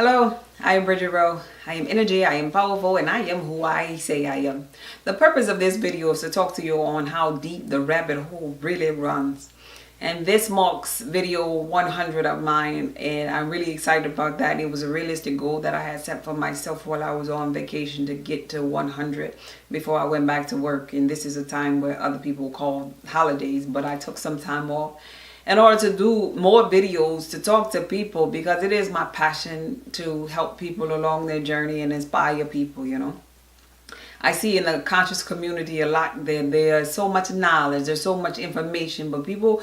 Hello, I am Bridget Rowe. I am energy, I am powerful, and I am who I say I am. The purpose of this video is to talk to you on how deep the rabbit hole really runs. And this marks video 100 of mine, and I'm really excited about that. It was a realistic goal that I had set for myself while I was on vacation to get to 100 before I went back to work. And this is a time where other people call holidays, but I took some time off in order to do more videos, to talk to people, because it is my passion to help people along their journey and inspire people. I see in the conscious community a lot there's so much knowledge, there's so much information, but people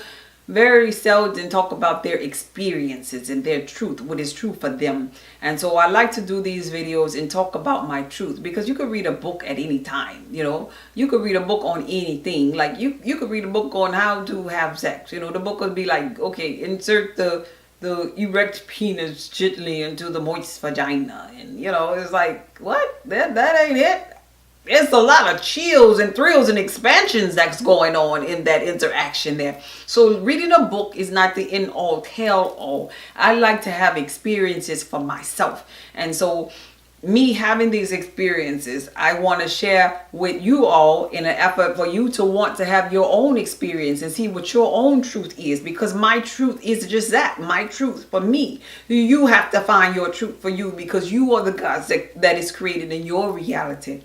very seldom talk about their experiences and their truth, what is true for them. And so I like to do these videos and talk about my truth, because you could read a book at any time. You could read a book on anything. Like you could read a book on how to have sex. The book would be like, okay, insert the erect penis gently into the moist vagina, and it's like, what? That ain't it. There's a lot of chills and thrills and expansions that's going on in that interaction there. So reading a book is not the end all tell all. I like to have experiences for myself. And so me having these experiences, I want to share with you all in an effort for you to want to have your own experience and see what your own truth is. Because my truth is just that, my truth for me. You have to find your truth for you, because you are the God that is created in your reality.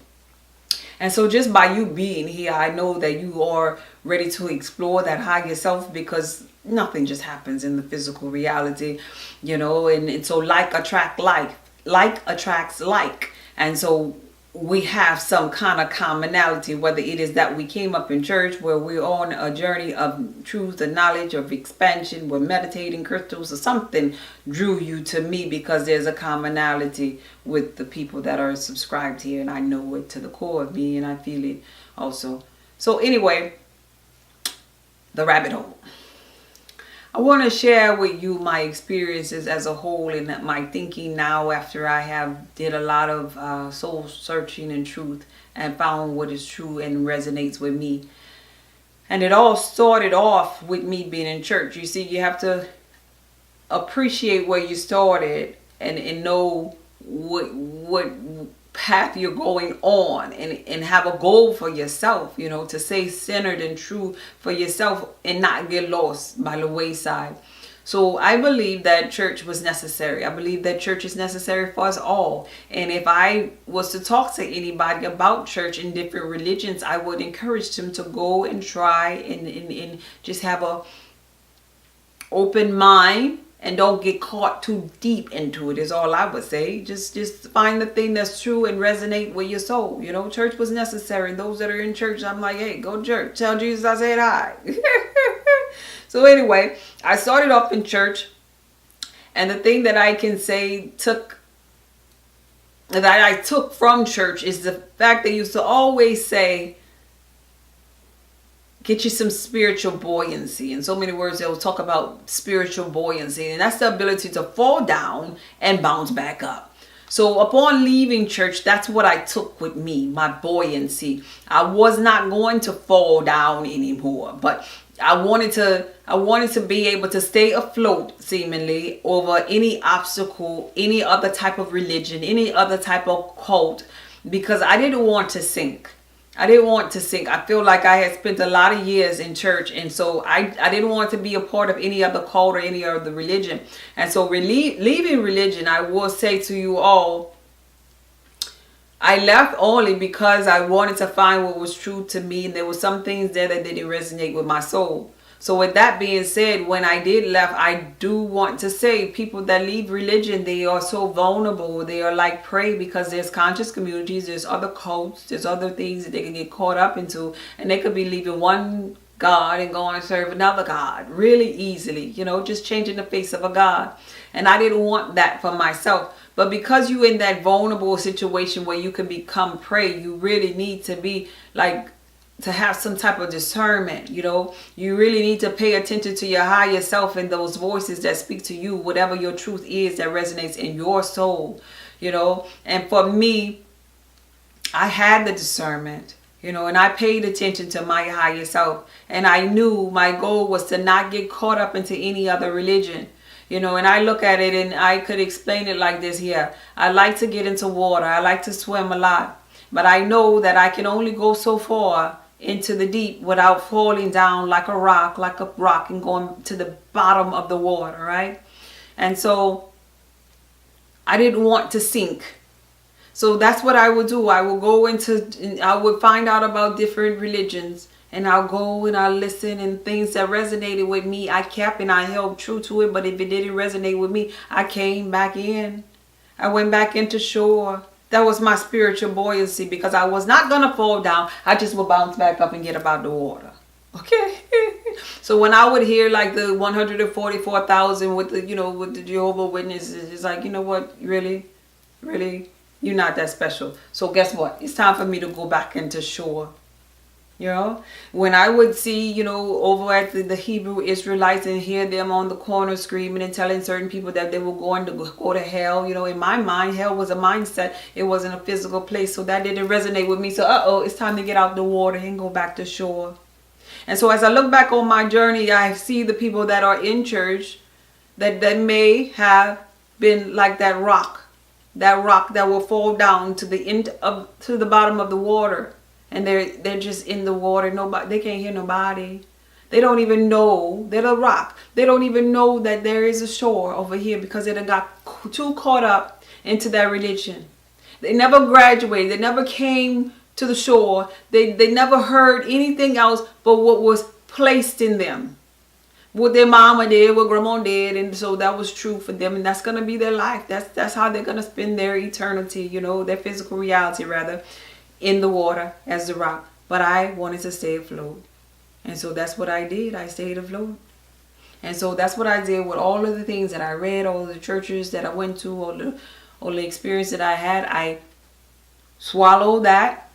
And so just by you being here, I know that you are ready to explore that higher self, because nothing just happens in the physical reality, and so like attract like attracts like. And so we have some kind of commonality, whether it is that we came up in church where we're on a journey of truth and knowledge, of expansion, we're meditating crystals, or something drew you to me, because there's a commonality with the people that are subscribed here, and I know it to the core of me, and I feel it also. So anyway, the rabbit hole. I want to share with you my experiences as a whole, and my thinking now after I have did a lot of soul searching and truth and found what is true and resonates with me. And it all started off with me being in church. You see, you have to appreciate where you started and know what path you're going on, and have a goal for yourself, to stay centered and true for yourself and not get lost by the wayside. So I believe that church was necessary. I believe that church is necessary for us all. And if I was to talk to anybody about church in different religions, I would encourage them to go and try and just have a open mind. And don't get caught too deep into it, is all I would say. Just find the thing that's true and resonate with your soul. Church was necessary. Those that are in church, I'm like, hey, go to church. Tell Jesus I said hi. So anyway, I started off in church. And the thing that I can say that I took from church is the fact they used to always say, get you some spiritual buoyancy. In so many words, they'll talk about spiritual buoyancy. And that's the ability to fall down and bounce back up. So upon leaving church, that's what I took with me, my buoyancy. I was not going to fall down anymore, but I wanted to be able to stay afloat, seemingly, over any obstacle, any other type of religion, any other type of cult, because I didn't want to sink. I feel like I had spent a lot of years in church, and so I didn't want to be a part of any other cult or any other religion. And so leaving religion, I will say to you all, I left only because I wanted to find what was true to me, and there were some things there that didn't resonate with my soul. So with that being said, when I did left, I do want to say people that leave religion, they are so vulnerable. They are like prey, because there's conscious communities, there's other cults, there's other things that they can get caught up into, and they could be leaving one God and going to serve another God really easily, just changing the face of a God. And I didn't want that for myself. But because you're in that vulnerable situation where you can become prey, you really need to be to have some type of discernment. You really need to pay attention to your higher self and those voices that speak to you, whatever your truth is that resonates in your soul. And for me, I had the discernment, and I paid attention to my higher self, and I knew my goal was to not get caught up into any other religion. You know, and I look at it and I could explain it like this here. I like to get into water. I like to swim a lot. But I know that I can only go so far into the deep without falling down like a rock, and going to the bottom of the water, right? And so I didn't want to sink. So that's what I would do. I would find out about different religions, and I'll go and I'll listen, and things that resonated with me, I kept and I held true to it. But if it didn't resonate with me, I came back in. I went back into shore. That was my spiritual buoyancy, because I was not going to fall down. I just would bounce back up and get about the water. Okay. So when I would hear like the 144,000 with the Jehovah Witnesses, it's like, you know what? Really? You're not that special. So guess what? It's time for me to go back into shore. You know, when I would see, over at the Hebrew Israelites and hear them on the corner screaming and telling certain people that they were going to go to hell, in my mind, hell was a mindset. It wasn't a physical place. So that didn't resonate with me. So, it's time to get out the water and go back to shore. And so as I look back on my journey, I see the people that are in church that may have been like that rock that will fall down to the bottom of the water. And they're just in the water. They can't hear nobody. They don't even know. They're a rock. They don't even know that there is a shore over here, because they done got too caught up into that religion. They never graduated. They never came to the shore. They never heard anything else but what was placed in them. What their mama did, what grandma did, and so that was true for them, and that's gonna be their life. That's how they're gonna spend their eternity, their physical reality rather, in the water as the rock. But I wanted to stay afloat, and so that's what I did. I stayed afloat. And so that's what I did with all of the things that I read, all of the churches that I went to, all the experience that I had. I swallowed that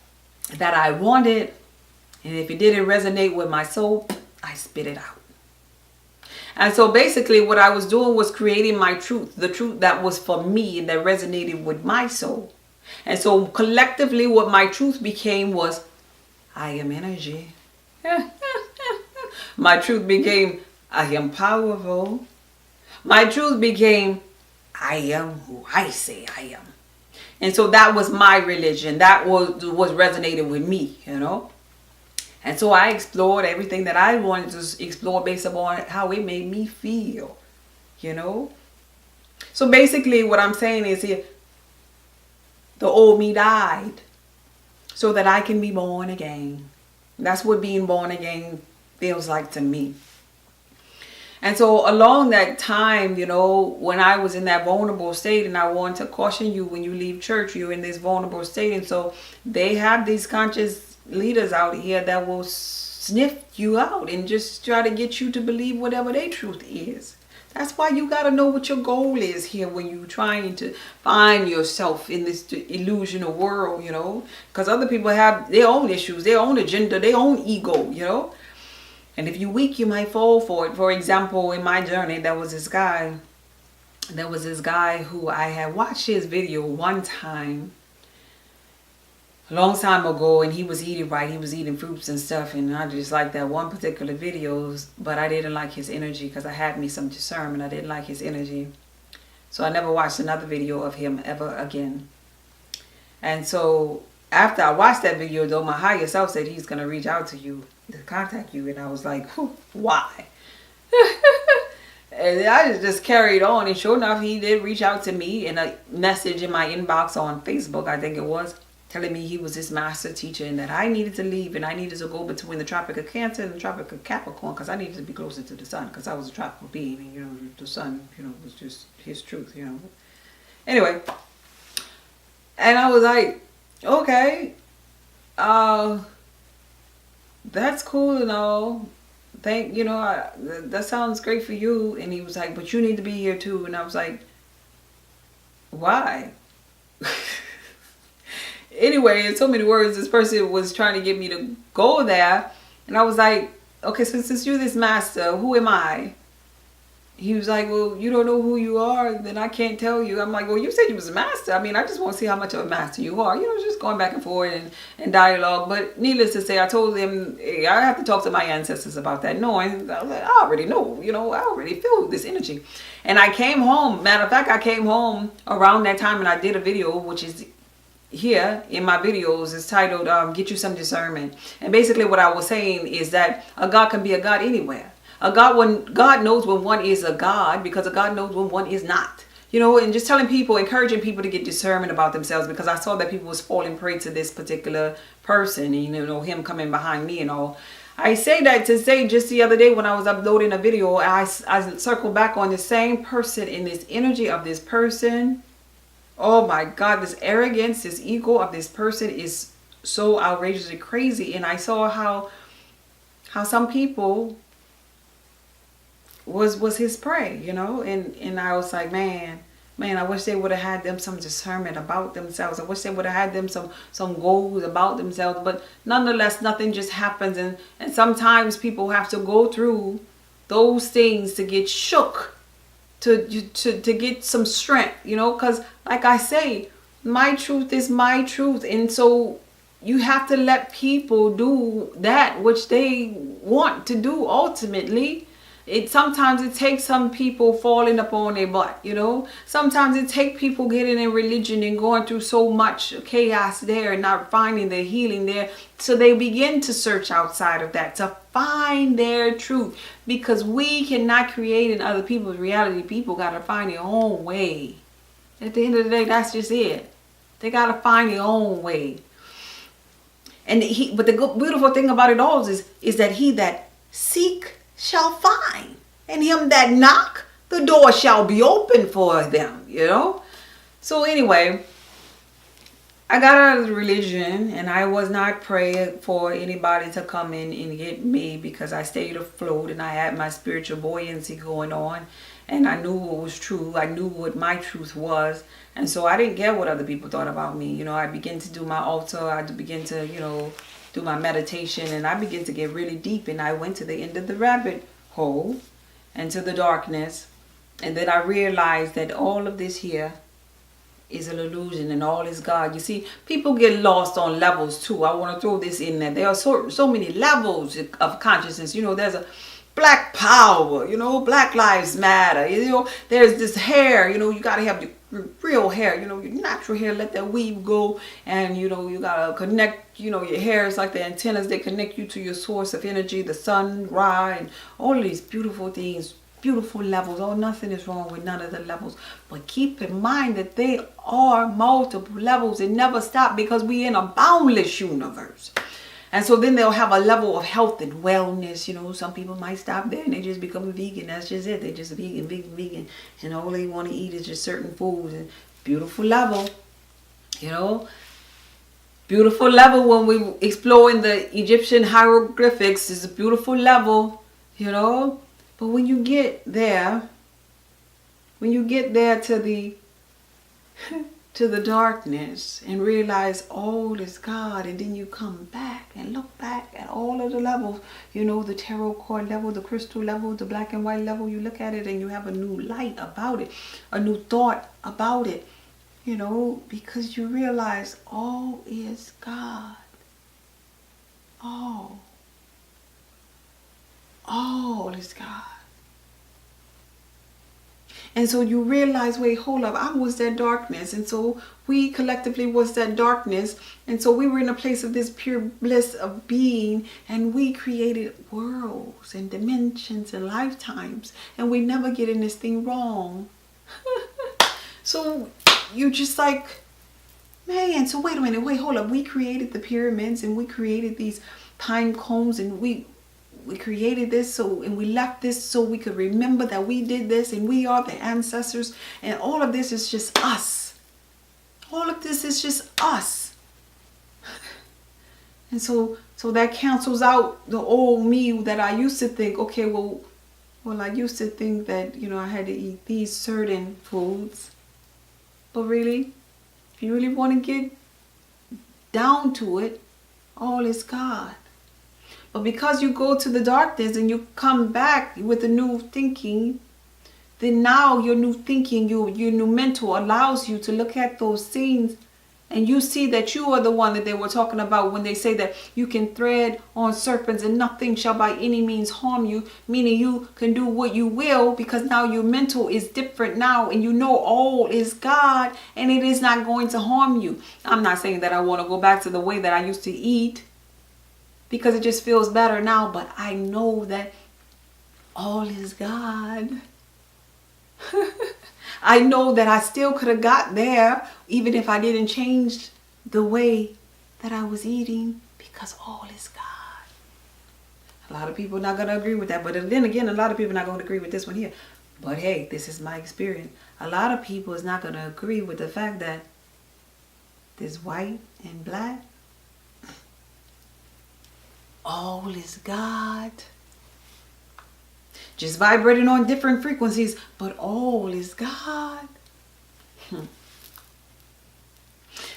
I wanted, and if it didn't resonate with my soul, I spit it out. And so basically what I was doing was creating my truth, the truth that was for me and that resonated with my soul. And so collectively what my truth became was, I am energy. My truth became, I am powerful. My truth became, I am who I say I am. And so that was my religion. That was resonated with me, And so I explored everything that I wanted to explore based upon how it made me feel, So basically what I'm saying is here, the old me died so that I can be born again. That's what being born again feels like to me. And so along that time, when I was in that vulnerable state, and I want to caution you, when you leave church, you're in this vulnerable state. And so they have these conscious leaders out here that will sniff you out and just try to get you to believe whatever their truth is. That's why you got to know what your goal is here when you're trying to find yourself in this illusional world, because other people have their own issues, their own agenda, their own ego, And if you're weak, you might fall for it. For example, in my journey, there was this guy who I had watched his video one time, a long time ago, and he was eating right. He was eating fruits and stuff, and I just liked that one particular video, but I didn't like his energy because I had me some discernment. I didn't like his energy. So I never watched another video of him ever again. And so after I watched that video, though, my higher self said he's going to reach out to you, to contact you. And I was like, why? And I just carried on. And sure enough, he did reach out to me in a message in my inbox on Facebook, I think it was, telling me he was this master teacher and that I needed to leave and I needed to go between the Tropic of Cancer and the Tropic of Capricorn, because I needed to be closer to the sun, because I was a tropical being, and the sun, was just his truth, Anyway, and I was like, okay, that's cool and all. That sounds great for you. And he was like, but you need to be here too. And I was like, why? Anyway, in so many words, this person was trying to get me to go there. And I was like, okay, so since you're this master, who am I? he was like, well, you don't know who you are, then I can't tell you. I'm like, well, you said you was a master. I mean, I just want to see how much of a master you are. Just going back and forth and dialogue. But needless to say, I told him, hey, I have to talk to my ancestors about that. Knowing, I was like, I already know, I already feel this energy. And I came home. Matter of fact, I came home around that time and I did a video, which is here in my videos. Is titled, Get You Some Discernment. And basically what I was saying is that a God can be a God anywhere. God knows when one is a God, because a God knows when one is not. And just telling people, encouraging people to get discernment about themselves, because I saw that people was falling prey to this particular person, him coming behind me and all. I say that to say, just the other day when I was uploading a video, I circled back on the same person, in this energy of this person. Oh my God, this arrogance, this ego of this person is so outrageously crazy. And I saw how some people was his prey, and I was like, man, I wish they would have had them some discernment about themselves. I wish they would have had them some goals about themselves. But nonetheless, nothing just happens, and sometimes people have to go through those things to get shook, to get some strength, because like I say, my truth is my truth. And so you have to let people do that which they want to do ultimately. Sometimes it takes some people falling upon their butt, Sometimes it takes people getting in religion and going through so much chaos there and not finding their healing there. So they begin to search outside of that to find their truth, because we cannot create in other people's reality. People got to find their own way. At the end of the day, that's just it. They got to find their own way. But the beautiful thing about it all is that he that seek shall find, and him that knock, the door shall be open for them, So anyway, I got out of the religion, and I was not praying for anybody to come in and get me, because I stayed afloat and I had my spiritual buoyancy going on, and I knew what was true. I knew what my truth was, and so I didn't care what other people thought about me. I began to do my altar. I began to, do my meditation, and I began to get really deep, and I went to the end of the rabbit hole and to the darkness, and then I realized that all of this here is an illusion and all is God. You see, people get lost on levels too. I want to throw this in there. There are so many levels of consciousness. There's a Black power, Black Lives Matter, there's this hair, you got to have your real hair, your natural hair, let that weave go, and you got to connect, your hair is like the antennas, they connect you to your source of energy, the sun, Ra, and all of these beautiful things, beautiful levels. Oh, nothing is wrong with none of the levels, but keep in mind that they are multiple levels. It never stop, because we're in a boundless universe. And so then they'll have a level of health and wellness. Some people might stop there and they just become a vegan. That's just it. They're just vegan. And all they want to eat is just certain foods. And beautiful level, Beautiful level when we explore in the Egyptian hieroglyphics is a beautiful level, But when you get there to the darkness and realize all is God, and then you come back and look back at all of the levels, the tarot card level, the crystal level, the black and white level, you look at it and you have a new light about it, a new thought about it, because you realize all is God. All is God. And so you realize, wait, hold up, I was that darkness. And so we collectively was that darkness. And so we were in a place of this pure bliss of being. And we created worlds and dimensions and lifetimes. And we never get in this thing wrong. So you just like, man, so wait a minute, hold up. We created the pyramids and we created these pine cones, and we created this, and we left this so we could remember that we did this, and we are the ancestors, and all of this is just us. All of this is just us. And so that cancels out the old me that I used to think, okay, well I used to think that, I had to eat these certain foods. But really, if you really want to get down to it, all is God. But because you go to the darkness and you come back with a new thinking, then now your new thinking, your new mental allows you to look at those scenes and you see that you are the one that they were talking about when they say that you can tread on serpents and nothing shall by any means harm you, meaning you can do what you will because now your mental is different now and you know all is God and it is not going to harm you. I'm not saying that I want to go back to the way that I used to eat because it just feels better now, but I know that all is God. I know that I still could have got there even if I didn't change the way that I was eating because all is God. A lot of people are not going to agree with that. But then again, a lot of people are not going to agree with this one here. But hey, this is my experience. A lot of people is not going to agree with the fact that there's white and black. All is God. Just vibrating on different frequencies, but all is God.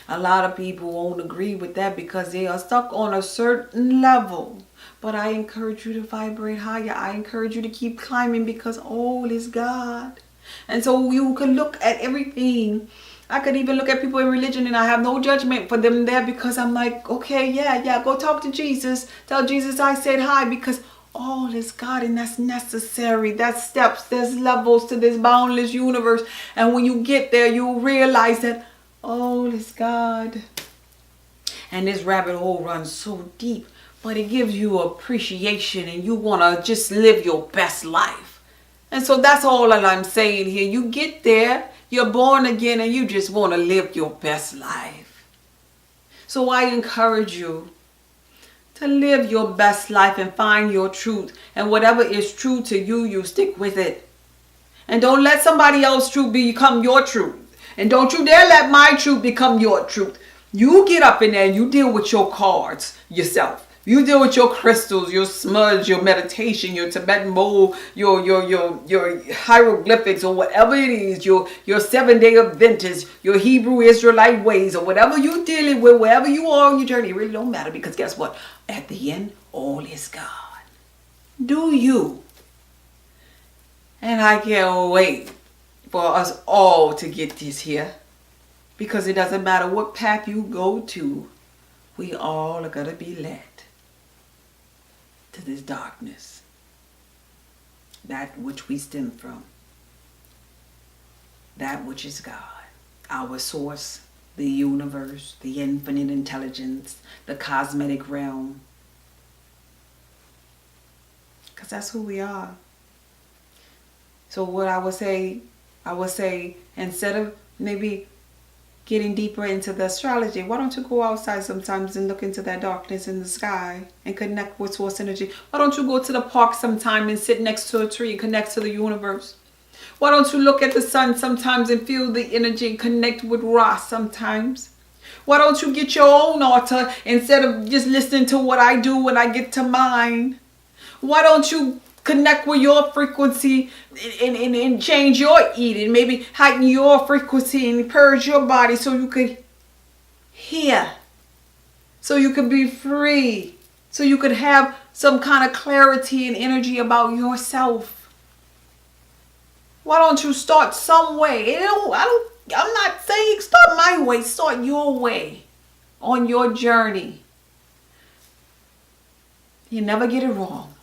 A lot of people won't agree with that because they are stuck on a certain level. But I encourage you to vibrate higher. I encourage you to keep climbing because all is God. And so you can look at everything. I could even look at people in religion and I have no judgment for them there because I'm like, okay, yeah, go talk to Jesus. Tell Jesus I said hi because all is God and that's necessary. That's steps, there's levels to this boundless universe. And when you get there, you'll realize that all is God. And this rabbit hole runs so deep, but it gives you appreciation and you want to just live your best life. And so that's all that I'm saying here. You get there, you're born again, and you just want to live your best life. So I encourage you to live your best life and find your truth. And whatever is true to you, you stick with it. And don't let somebody else's truth become your truth. And don't you dare let my truth become your truth. You get up in there and you deal with your cards yourself. You deal with your crystals, your smudge, your meditation, your Tibetan bowl, your hieroglyphics or whatever it is, your 7-day Adventist, your Hebrew Israelite ways or whatever you're dealing with, wherever you are on your journey, it really don't matter because guess what? At the end, all is God. Do you? And I can't wait for us all to get this here because it doesn't matter what path you go to, we all are going to be led to this darkness, that which we stem from, that which is God, our source, the universe, the infinite intelligence, the cosmetic realm, because that's who we are. So what I would say instead of maybe getting deeper into the astrology, why don't you go outside sometimes and look into that darkness in the sky and connect with source energy? Why don't you go to the park sometime and sit next to a tree and connect to the universe? Why don't you look at the sun sometimes and feel the energy and connect with Ra sometimes? Why don't you get your own altar instead of just listening to what I do when I get to mine? Why don't you connect with your frequency and change your eating, maybe heighten your frequency and purge your body so you could hear, so you could be free, so you could have some kind of clarity and energy about yourself. Why don't you start some way? I'm not saying start my way, start your way on your journey. You never get it wrong.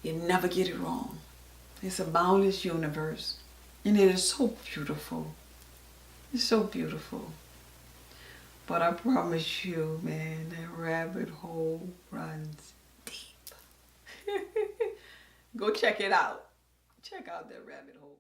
You never get it wrong. It's a boundless universe. And it is so beautiful. It's so beautiful. But I promise you, man, that rabbit hole runs deep. Go check it out. Check out that rabbit hole.